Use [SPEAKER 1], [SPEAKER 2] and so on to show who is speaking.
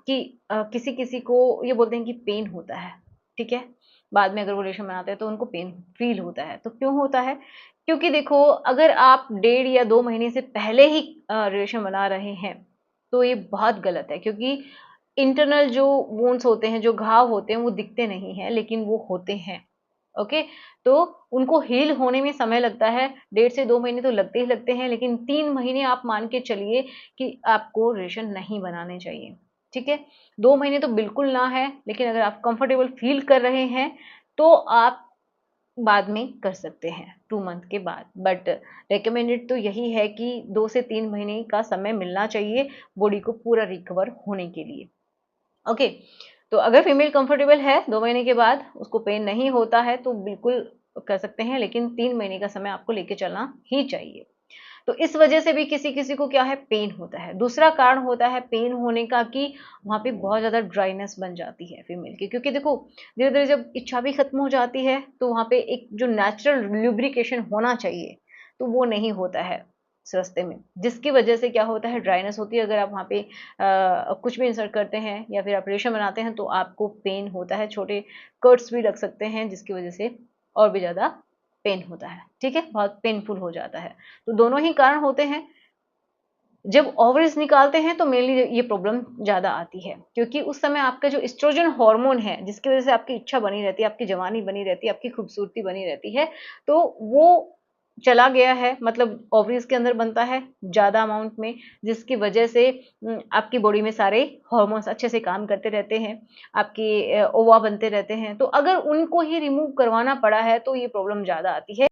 [SPEAKER 1] कि किसी किसी को ये बोलते हैं कि पेन होता है, ठीक है, बाद में अगर वो रिलेशन बनाते हैं तो उनको पेन फील होता है। तो क्यों होता है? क्योंकि देखो, अगर आप 1.5 या 2 महीने से पहले ही रिलेशन बना रहे हैं तो ये बहुत गलत है, क्योंकि इंटरनल जो वुंड्स होते हैं, जो घाव होते हैं, वो दिखते नहीं हैं लेकिन वो होते हैं। ओके, तो उनको हील होने में समय लगता है, 1.5 से 2 महीने तो लगते ही लगते हैं, लेकिन 3 महीने आप मान के चलिए कि आपको रिलेशन नहीं बनाने चाहिए, ठीक है। 2 महीने तो बिल्कुल ना है, लेकिन अगर आप कंफर्टेबल फील कर रहे हैं तो आप बाद में कर सकते हैं 2 मंथ के बाद। बट रिकमेंडेड तो यही है कि 2 से 3 महीने का समय मिलना चाहिए बॉडी को पूरा रिकवर होने के लिए। ओके, तो अगर फीमेल कंफर्टेबल है 2 महीने के बाद, उसको पेन नहीं होता है, तो बिल्कुल कर सकते हैं, लेकिन 3 महीने का समय आपको लेके चलना ही चाहिए। तो इस वजह से भी किसी किसी को क्या है, पेन होता है। दूसरा कारण होता है पेन होने का कि वहां पे बहुत ज्यादा ड्राइनेस बन जाती है फीमेल की, क्योंकि देखो धीरे धीरे जब इच्छा भी खत्म हो जाती है तो वहां पे एक जो नेचुरल ल्यूब्रिकेशन होना चाहिए तो वो नहीं होता है इस रास्ते में, जिसकी वजह से क्या होता है, ड्राइनेस होती है। अगर आप वहाँ पे कुछ भी इंसर्ट करते हैं या फिर ऑपरेशन बनाते हैं तो आपको पेन होता है, छोटे कट्स भी लग सकते हैं, जिसकी वजह से और भी ज्यादा पेन होता है, ठीक है, बहुत पेनफुल हो जाता है। तो दोनों ही कारण होते हैं। जब ओवरीज निकालते हैं तो मेनली ये प्रॉब्लम ज्यादा आती है, क्योंकि उस समय आपका जो एस्ट्रोजन हार्मोन है, जिसकी वजह से आपकी इच्छा बनी रहती है, आपकी जवानी बनी रहती है, आपकी खूबसूरती बनी रहती है, तो वो चला गया है, मतलब ओवरीज के अंदर बनता है ज्यादा अमाउंट में, जिसकी वजह से आपकी बॉडी में सारे हार्मोन्स अच्छे से काम करते रहते हैं, आपकी ओवा बनते रहते हैं। तो अगर उनको ही रिमूव करवाना पड़ा है तो ये प्रॉब्लम ज्यादा आती है।